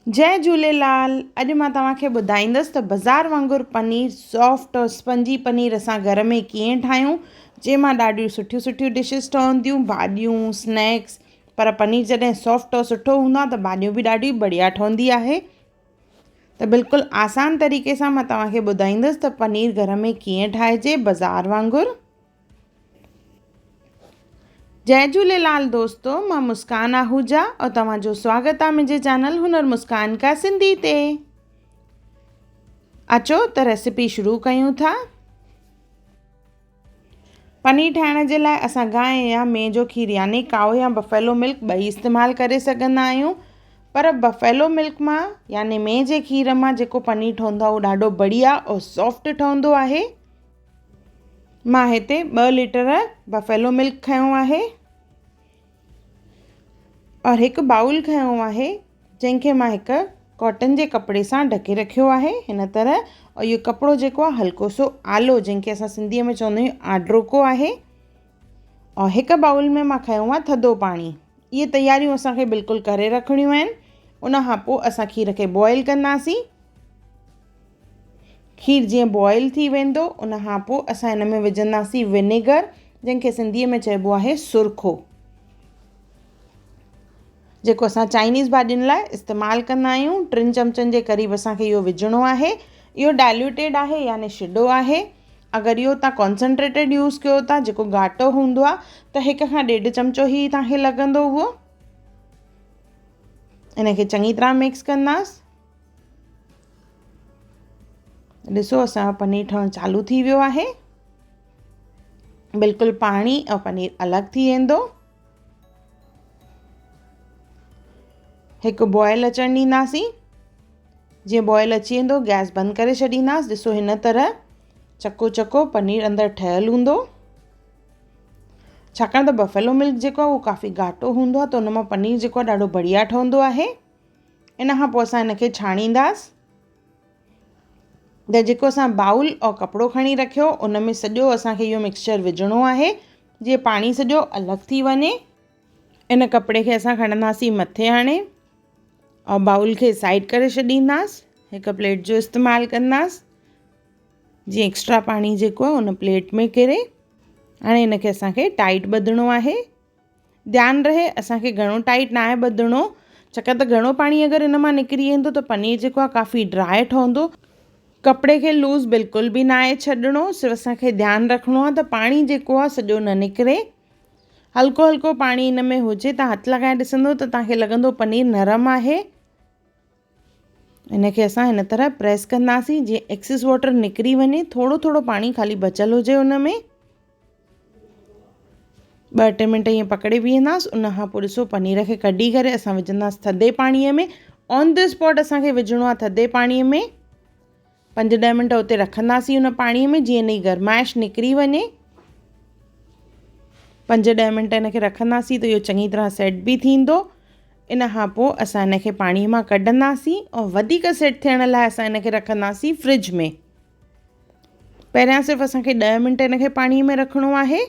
जय झूलेलाल। अॼु मां तव्हांखे ॿुधाईंदसि त बाज़ार वांगुरु पनीर सॉफ्ट और स्पंजी पनीर असां घर में कीअं ठाहियूं, जंहिंमां ॾाढियूं सुठियूं सुठियूं डिशिस ठहंदियूं, भाॼियूं स्नैक्स। पर पनीर जॾहिं सॉफ्ट और सुठो हूंदो आहे त भाॼियूं बि ॾाढी बढ़िया ठहंदी आहे। त बिल्कुलु आसान तरीक़े सां मां तव्हांखे ॿुधाईंदसि त पनीर घर में कीअं ठाहिजे बाज़ार वांगुरु। जय झूलेलाल दोस्तों, मां मुस्कान आहूजा और तव्हांजो स्वागत आहे मुंहिंजे चैनल हुनर मुस्कान का सिंधी ते। अचो त रेसिपी शुरू कयूं था। पनीर ठाहिण जे लाइ असां गांइ या मेह जो खीर यानी काओ या बफेलो मिल्क ॿई इस्तेमालु करे सघंदा आहियूं। पर बफेलो मिल्क मां यानी मेह जे खीर मां जेको पनीर ठहंदो आहे उहो ॾाढो बढ़िया और सॉफ्ट ठहंदो आहे। मां हिते 2 लीटर बफेलो मिल्क खयों आहे और हिकु बाउल खयों आहे, जंहिंखे मां हिकु कॉटन जे कपिड़े सां ढके रखियो आहे हिन तरह। और इहो कपिड़ो जेको आहे हल्को सो आलो, जंहिंखे असां सिंधीअ में चवंदा आहियूं आड्रोको आहे। और हिकु बाउल में मां खयों आहे थधो पाणी। इहे तयारियूं असांखे बिल्कुलु करे रखणियूं आहिनि। उन खां पोइ असां खीर खे बॉइल कंदासीं। खीर जीअं बॉइल थी वेंदो उन खां पोइ असां हिन में विझंदासीं विनेगर, जंहिंखे सिंधीअ में चइबो आहे सुरखो, जेको असां चाइनीज़ भाॼियुनि लाइ इस्तेमालु कंदा आहियूं। 3 चमचनि जे क़रीब असांखे इहो विझणो आहे। इहो डाइल्यूटेड आहे यानी शिडो आहे। अगरि इहो तव्हां कॉन्सनट्रेटेड यूज़ कयो था जेको घाटो हूंदो आहे त 1 खां 1.5 चमचो ई तव्हांखे लॻंदो उहो। इनखे चङी तरह मिक्स कंदासीं। ॾिसो असांजो पनीर ठहणु चालू थी वियो आहे। बिल्कुलु पाणी ऐं पनीर अलॻि थी वेंदो। हिकु बॉयल अचणु ॾींदासीं। जीअं बॉयल अची वेंदो गैस बंदि करे छॾींदासीं। ॾिसो हिन तरह चको चको पनीर अंदरि ठहियलु हूंदो। छाकाणि त बफेलो मिल्क जेको आहे उहो काफ़ी घाटो हूंदो आहे, त उन मां पनीर जेको आहे ॾाढो बढ़िया ठहंदो आहे। इन खां पोइ असां हिनखे छाणींदासीं। त जेको असां बाउल और कपिड़ो खणी रखियो उन में सॼो असांखे इहो मिक्सचर विझणो आहे, जीअं पाणी सॼो अलॻि थी वञे। इन कपिड़े खे असां खणंदासीं मथे आणे और बाउल खे साइड करे छॾींदासीं। हिकु प्लेट जो इस्तेमालु कंदासीं, जीअं एक्स्ट्रा पाणी जेको आहे उन प्लेट में किरे। हाणे हिनखे असांखे टाइट ॿधणो आहे। ध्यानु रहे असांखे घणो टाइट न आहे ॿधणो, छाकाणि त घणो पाणी अगरि हिन मां निकिरी वेंदो त पनीर जेको आहे काफ़ी ड्राई ठहंदो। कपिड़े खे लूज़ बिल्कुलु बि न आहे छॾिणो, सिर्फ़ु असांखे ध्यानु रखिणो आहे त पाणी जेको आहे सॼो न निकिरे। हल्को हल्को पाणी हिन में हुजे। तव्हां हथु लॻाए ॾिसंदो त तव्हांखे लॻंदो पनीर नरम आहे। इनखे असां हिन तरह प्रेस कंदासीं जीअं एक्सिस वाटर निकिरी वञे। थोरो थोरो पाणी ख़ाली बचियलु हुजे हुन में। 2-3 मिंट ईअं पकड़े बीहंदासीं। उन खां पोइ ॾिसो पनीर खे कढी करे असां विझंदासीं थधे पाणीअ में। ऑन द स्पॉट असांखे विझणो आहे थधे पाणीअ में। 5-10 मिंट उते रखंदासीं उन पाणीअ में, जीअं हिनजी गरमाइश निकिरी वञे। 5-10 मिंट हिनखे रखंदासीं त इहो चङी तरह सेट बि थींदो। इन खां पोइ असां हिनखे पाणीअ मां कढंदासीं और वधीक सेट थियण लाइ असां हिनखे रखंदासीं फ्रिज में। पहिरियां सिर्फ़ु असांखे 10 मिंट हिनखे पाणीअ में रखिणो आहे।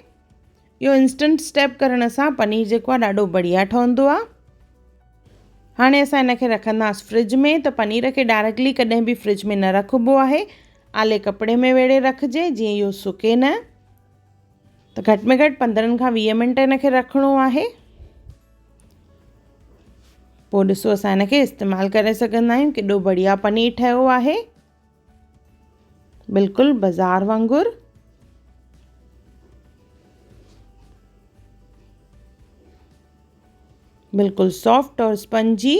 इहो इंस्टेंट स्टेप करण सां पनीर जेको आहे ॾाढो बढ़िया ठहंदो आहे। हाणे असां हिनखे रखंदासीं फ्रिज में। त पनीर खे डायरेक्टली कॾहिं बि फ्रिज में न रखिबो आहे। आले कपिड़े में वेड़े रखिजे जीअं इहो सुके न। त घटि में घटि 15 खां 20 मिंट हिनखे रखिणो आहे। पोइ ॾिसो असां हिनखे इस्तेमालु करे सघंदा आहियूं। केॾो बढ़िया पनीर ठहियो आहे, बिल्कुलु बाज़ार वांगुरु। बिल्कुलु सॉफ्ट और स्पंजी।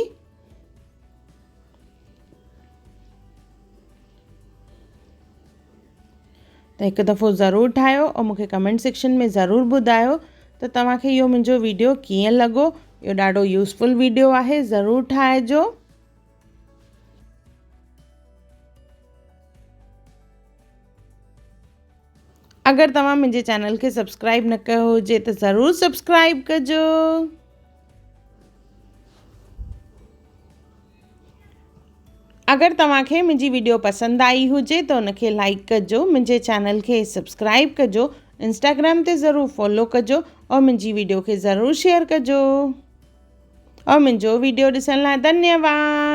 त हिकु दफ़ो ज़रूरु ठाहियो और मूंखे कमेंट सेक्शन में ज़रूरु ॿुधायो त तव्हांखे इहो मुंहिंजो वीडियो कीअं लॻो। इहो ॾाढो यूज़फुल वीडियो आहे, ज़रूरु ठाहिजो। अगरि तव्हां मुंहिंजे चैनल खे सब्सक्राइब न कयो हुजे त ज़रूरु सब्सक्राइब कजो। अगरि तव्हांखे मुंहिंजी वीडियो पसंदि आई हुजे त उनखे लाइक कजो, मुंहिंजे चैनल खे सब्सक्राइब कजो, इंस्टाग्राम ते ज़रूरु फॉलो कजो और मुंहिंजी वीडियो खे ज़रूरु शेयर कजो। और मुंहिंजो वीडियो ॾिसण लाइ धन्यवाद।